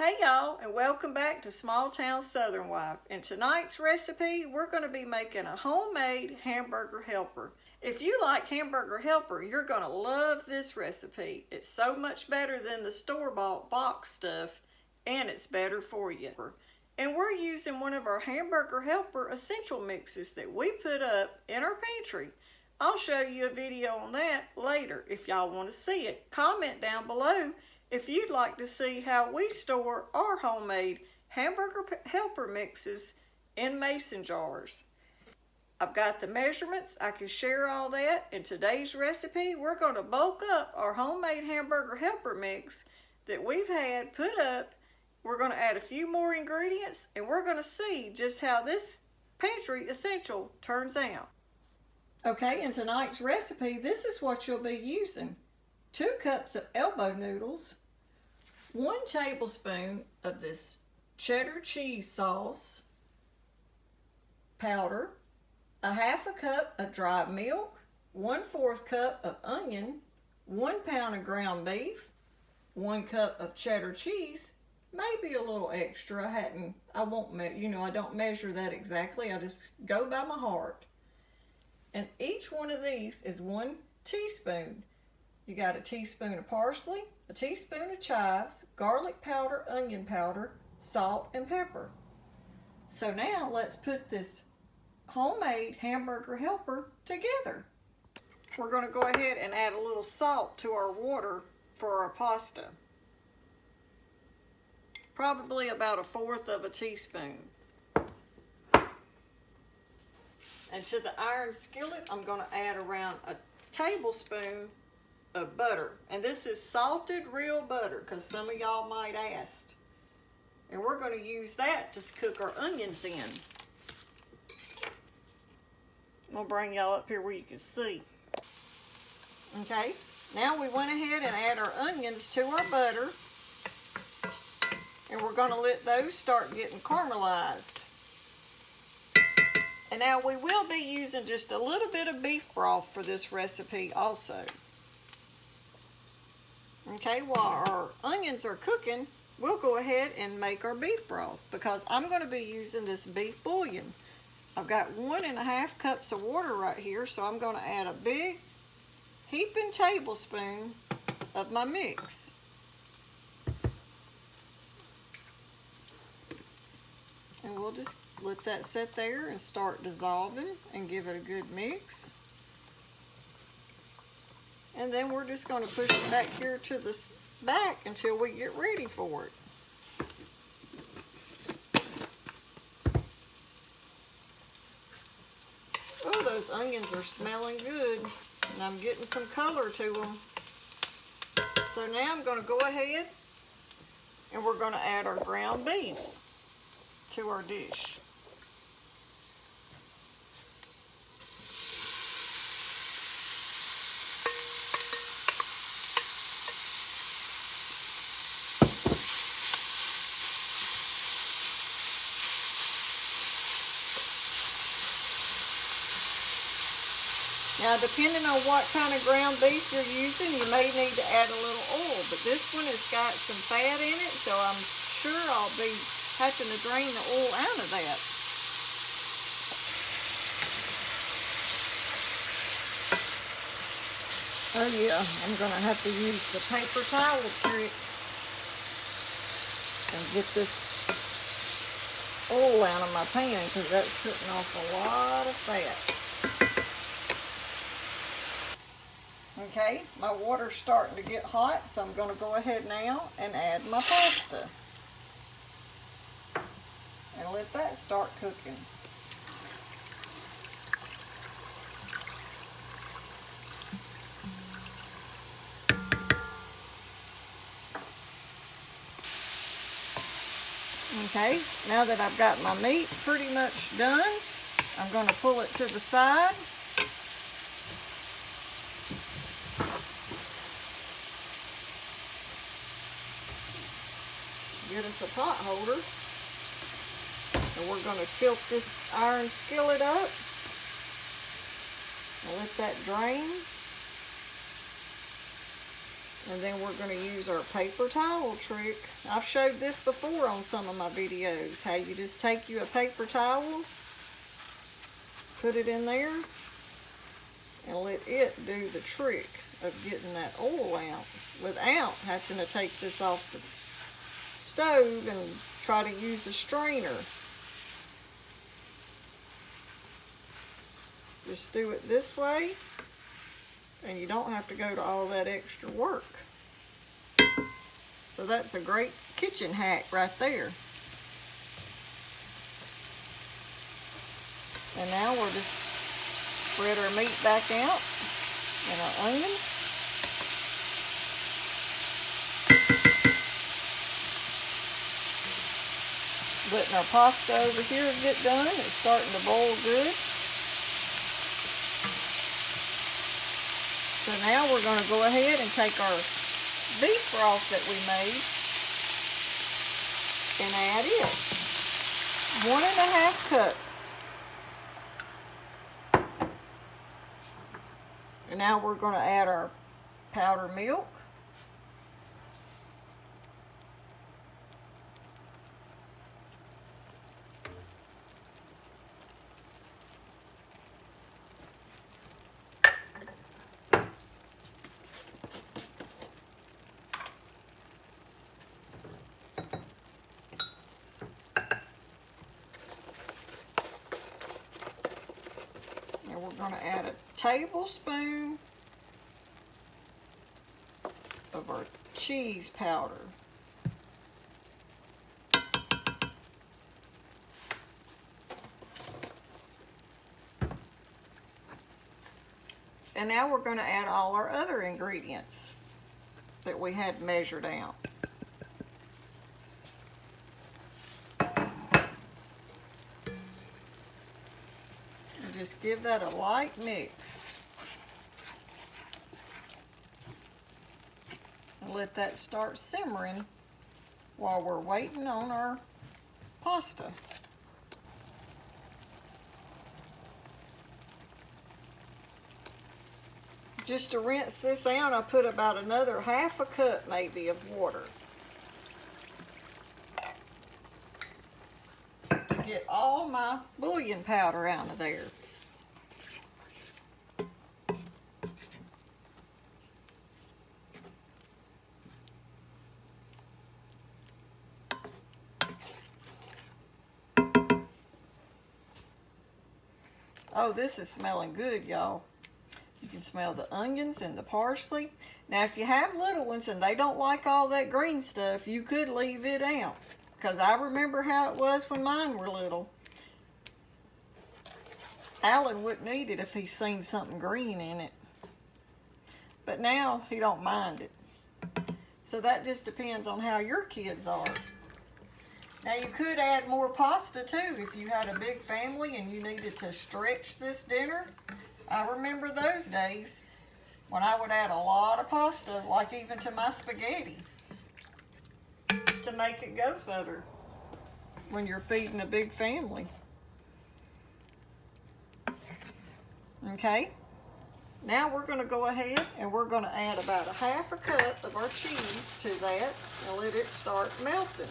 Hey y'all, and welcome back to Small Town Southern Wife. In tonight's recipe, we're going to be making a homemade hamburger helper. If you like hamburger helper, you're going to love this recipe. It's so much better than the store-bought box stuff, and it's better for you. And we're using one of our hamburger helper essential mixes that we put up in our pantry. I'll show you a video on that later if y'all want to see it. Comment down below if you'd like to see how we store our homemade hamburger helper mixes in mason jars. I've got the measurements. I can share all that. In today's recipe, we're going to bulk up our homemade hamburger helper mix that we've had put up. We're going to add a few more ingredients, and we're going to see just how this pantry essential turns out. Okay, in tonight's recipe, this is what you'll be using. 2 cups of elbow noodles, 1 tablespoon of this cheddar cheese sauce powder, a 1/2 cup of dry milk, 1/4 cup of onion, 1 pound of ground beef, 1 cup of cheddar cheese, maybe a little extra. I don't measure that exactly. I just go by my heart. And each one of these is 1 teaspoon. You got a teaspoon of parsley, a teaspoon of chives, garlic powder, onion powder, salt, and pepper. So now let's put this homemade hamburger helper together. We're going to go ahead and add a little salt to our water for our pasta. Probably about 1/4 teaspoon. And to the iron skillet, I'm going to add around a tablespoon of butter, and this is salted real butter because some of y'all might ask, and we're going to use that to cook our onions in. I'm going to bring y'all up here where you can see. Okay, now we went ahead and add our onions to our butter, and we're going to let those start getting caramelized. And now we will be using just a little bit of beef broth for this recipe also. Okay, while our onions are cooking, we'll go ahead and make our beef broth because I'm going to be using this beef bouillon. I've got 1.5 cups of water right here, so I'm going to add a big heaping tablespoon of my mix. And we'll just let that sit there and start dissolving and give it a good mix. And then we're just going to push it back here to the back until we get ready for it. Oh, those onions are smelling good, and I'm getting some color to them. So now I'm going to go ahead and we're going to add our ground beef to our dish. Now, depending on what kind of ground beef you're using, you may need to add a little oil, but this one has got some fat in it, so I'm sure I'll be having to drain the oil out of that. Oh yeah, I'm going to have to use the paper towel trick and get this oil out of my pan because that's putting off a lot of fat. Okay, my water's starting to get hot, so I'm going to go ahead now and add my pasta. And let that start cooking. Okay, now that I've got my meat pretty much done, I'm going to pull it to the side. Get us a pot holder, and we're going to tilt this iron skillet up and let that drain. And then we're going to use our paper towel trick. I've showed this before on some of my videos, how you just take you a paper towel, put it in there, and let it do the trick of getting that oil out without having to take this off the stove and try to use a strainer. Just do it this way, and you don't have to go to all that extra work. So that's a great kitchen hack right there. And now we'll just spread our meat back out and our onions. Letting our pasta over here get done. It's starting to boil good. So now we're going to go ahead and take our beef broth that we made and add it. 1½ cups. And now we're going to add our powdered milk. We're going to add a tablespoon of our cheese powder. And now we're going to add all our other ingredients that we had measured out. Just give that a light mix. And let that start simmering while we're waiting on our pasta. Just to rinse this out, I put about another ½ cup maybe of water to get all my bouillon powder out of there. Oh, this is smelling good, y'all. You can smell the onions and the parsley. Now, if you have little ones and they don't like all that green stuff, you could leave it out. Because I remember how it was when mine were little. Alan wouldn't eat it if he seen something green in it. But now, he don't mind it. So that just depends on how your kids are. Now you could add more pasta too if you had a big family and you needed to stretch this dinner. I remember those days when I would add a lot of pasta, like even to my spaghetti, to make it go further when you're feeding a big family. Okay, now we're going to go ahead and we're going to add about ½ cup of our cheese to that and let it start melting.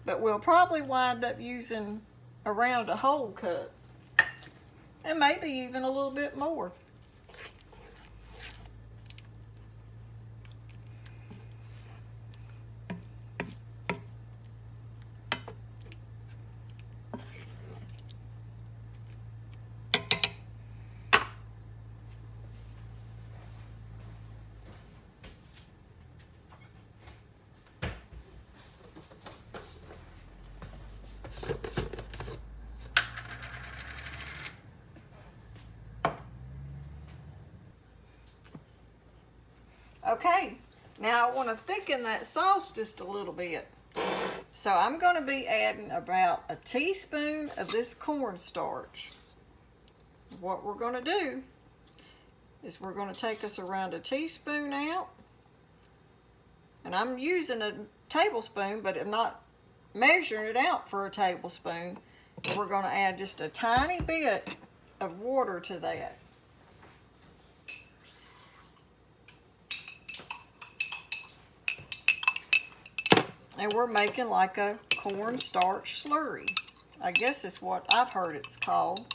But we'll probably wind up using around a whole cup. And maybe even a little bit more. Okay, now I want to thicken that sauce just a little bit. So I'm going to be adding about a teaspoon of this cornstarch. What we're going to do is we're going to take us around a teaspoon out. And I'm using a tablespoon, but I'm not measuring it out for a tablespoon. We're going to add just a tiny bit of water to that. And we're making like a cornstarch slurry. I guess it's what I've heard it's called.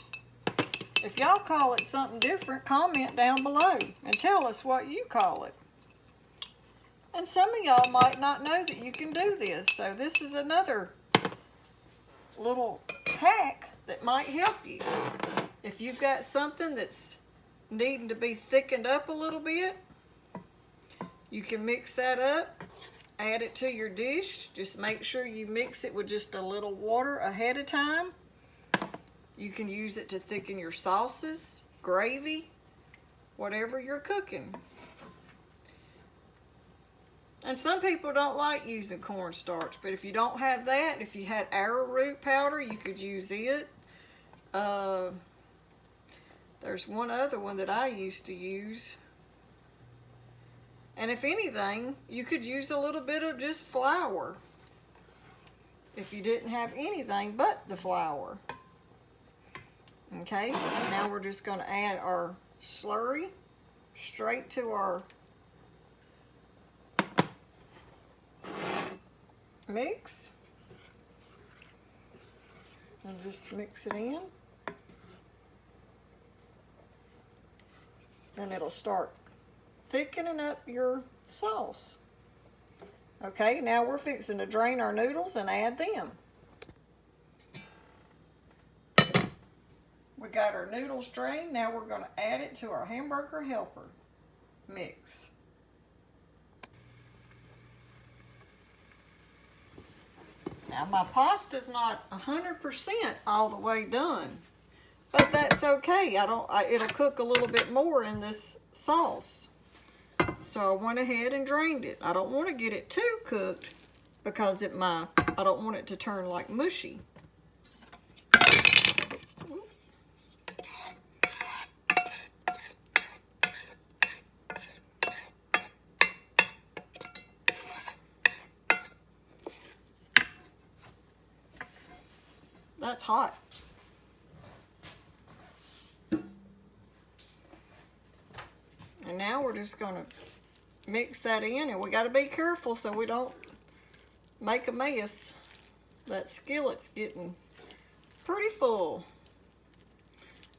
If y'all call it something different, comment down below and tell us what you call it. And some of y'all might not know that you can do this, so this is another little hack that might help you. If you've got something that's needing to be thickened up a little bit, you can mix that up, add it to your dish. Just make sure you mix it with just a little water ahead of time. You can use it to thicken your sauces, gravy, whatever you're cooking. And some people don't like using cornstarch, but if you don't have that, if you had arrowroot powder, you could use it. There's one other one that I used to use. And if anything, you could use a little bit of just flour if you didn't have anything but the flour. Okay, now we're just going to add our slurry straight to our mix. And just mix it in. And it'll start thickening up your sauce. Okay, now we're fixing to drain our noodles and add them. We got our noodles drained. Now we're going to add it to our hamburger helper mix. Now my pasta's not 100% all the way done, but that's okay. It'll cook a little bit more in this sauce. So I went ahead and drained it. I don't want to get it too cooked because I don't want it to turn like mushy. That's hot. And now we're just going to mix that in, and we got to be careful so we don't make a mess. That skillet's getting pretty full.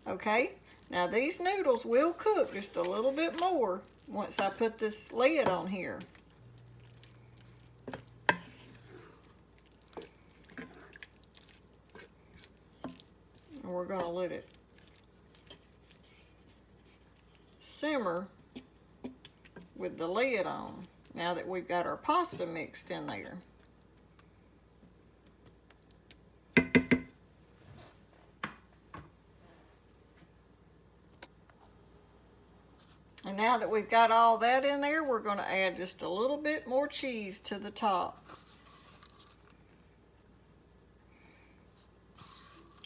Okay, now these noodles will cook just a little bit more once I put this lid on here. And we're going to let it simmer with the lid on now that we've got our pasta mixed in there. And now that we've got all that in there, we're going to add just a little bit more cheese to the top.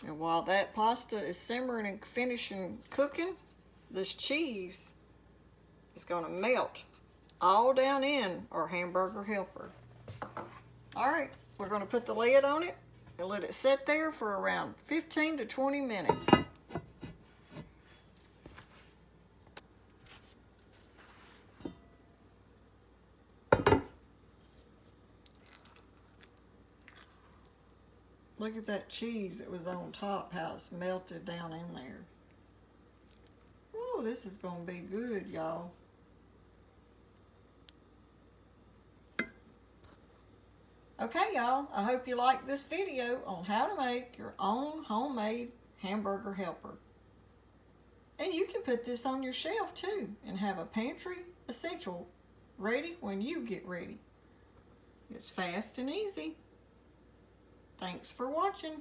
And while that pasta is simmering and finishing cooking, this cheese is going to melt all down in our hamburger helper. All right, we're going to put the lid on it and let it sit there for around 15 to 20 minutes. Look at that cheese that was on top, how it's melted down in there. Oh, this is going to be good, y'all. Okay, y'all, I hope you liked this video on how to make your own homemade hamburger helper. And you can put this on your shelf too and have a pantry essential ready when you get ready. It's fast and easy. Thanks for watching.